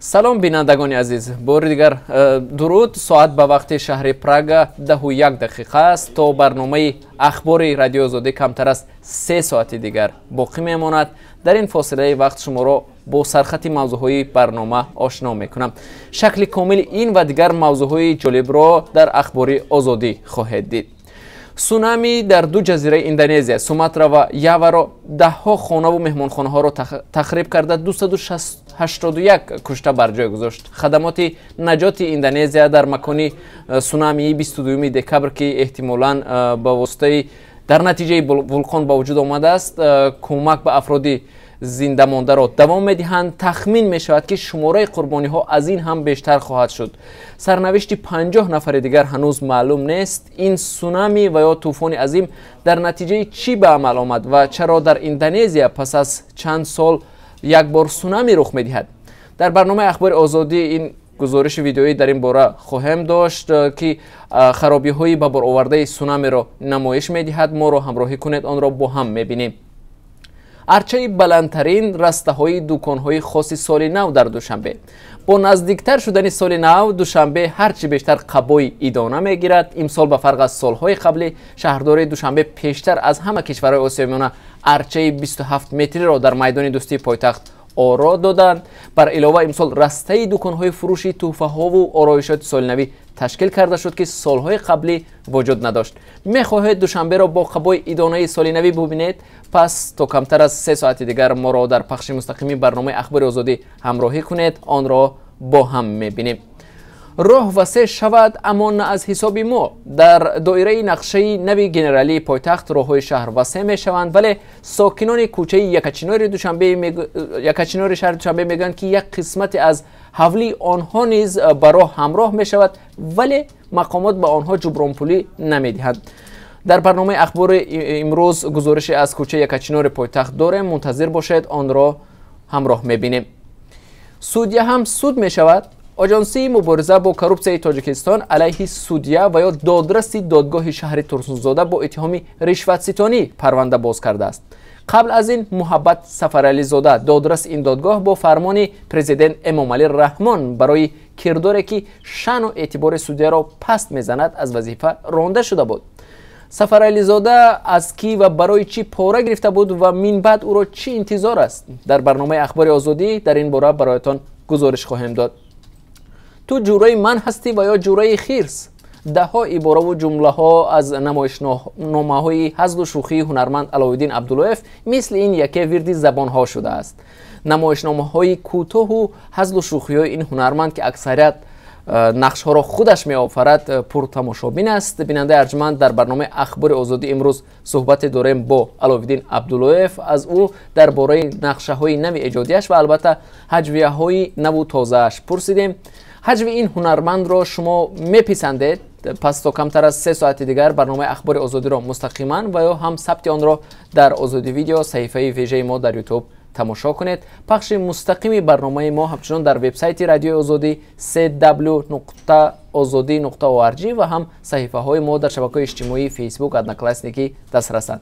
سلام بینندگان عزیز، بار دیگر درود. ساعت به وقت شهر پراگ 10:01 است. تا برنامه اخبار رادیو آزادی کمتر از 3 ساعت دیگر باقی میماند. در این فاصله وقت شما را با سرخط موضوعهای برنامه آشنا میکنم. شکل کامل این و دیگر موضوعهای جالب را در اخبار آزادی خواهید دید. سونامی در دو جزیره اندونزیا، سوماترا و یاوا را دهها خانه و مهمانخانه ها را تخریب کرده 281 کشته بر جای گذاشت. خدمات نجات اندونزیا در مکان سونامی 22 دکبر که احتمالاً با واسطه در نتیجه ولکان با وجود آمده است کمک به افراد زنده مانده را دوام می‌دهند. تخمین می‌شود که شماره قربانی‌ها از این هم بیشتر خواهد شد. سرنوشت 50 نفر دیگر هنوز معلوم نیست. این سونامی و یا طوفان عظیم در نتیجه چی به عمل آمد و چرا در اندونزیا پس از چند سال یک بار سونامی رخ می‌دهد؟ در برنامه اخبار آزادی این گزارش ویدئویی در این باره خواهم داشت که خرابی‌های به بار آورده سونامی را نمایش می‌دهد. ما را همراهی کنید، آن را با هم می‌بینیم. ارچه بلندترین رسته های دکان های خاص سال نو در دوشنبه. با نزدیکتر شدن سال نو، دوشنبه هرچی بیشتر قبای ادامه میگیرد. امسال به فرق از سالهای قبلی شهرداری دوشنبه پیشتر از همه کشورهای آسیا میانه ارچه 27 متری را در میدان دوستی پایتخت آرا دادند. بر علاوه امسال رسته دکان های فروش تحفه ها و آرایشات سال نوی تشکیل کرده شد که سالهای قبلی وجود نداشت. میخواهید دوشنبه را با قبای ادانه سال نوی ببینید؟ پس تا کمتر از 3 ساعت دیگر ما را در پخش مستقیمی برنامه اخبار آزادی همراهی کنید. آن را با هم میبینیم. راه وسیع شود اما نه از حساب ما. در دایره نقشه نوی گنرالی پایتخت راههای شهر وسیع می شوند، ولی ساکنان کوچه یکچینار شهر دوشنبه میگن که یک قسمت از حولی آنها نیز به راه همراه می شود، ولی مقامات به آنها جبران پولی نمیدهند. در برنامه اخبار امروز گزارش از کوچه یکچینار پایتخت داریم، منتظر باشید، آن را همراه میبینیم. سودیه هم سود می شود. آژانسی مبارزه با کروپسیون تاجیکستان علیه سودیه و یا دادرس دادگاه شهر ترسونزاده با اتهام رشوت ستانی پرونده باز کرده است. قبل از این محبت سفرعلی زاده دادرس این دادگاه با فرمان پرزیدنت امامعلی رحمان برای کرداری که شأن و اعتبار سودیه را پست میزند از وظیفه رانده شده بود. سفرعلی زاده از کی و برای چی پاره گرفته بود و من بعد او را چی انتظار است؟ در برنامه اخبار آزادی در این باره برایتان گزارش خواهم داد. تو جورای من هستی و یا جورای خیرس؟ ده ها عباره و جمله ها از نمایشنامه های هزل و شوخی هنرمند علاءالدین عبداللهیف مثل این یکی ورد زبان ها شده است. نمایشنامه های کوتاه و هزل و شوخی های این هنرمند که اکثریت نقش ها را خودش می آفرد پرتماشابین است. بیننده ارجمند، در برنامه اخبار آزادی امروز صحبت داریم با علاءالدین عبداللهیف. از او درباره نقشه های نو ایجادیش و البته هجویه های نو تازه اش پرسیدیم. هجوی این هنرمند را شما میپسندید؟ پس تا کمتر از 3 ساعت دیگر برنامه اخبار آزادی را مستقیما و یا هم ثبت آن را در آزادی ویدیو صفحه ویژه ما در یوتیوب تماشا کنید. پخش مستقیم برنامه ما همچنان در وبسایت رادیو آزادی www.azadi.org و هم صفحه های ما در شبکه اجتماعی فیسبوک ادنکلاسنیکی دسترسند.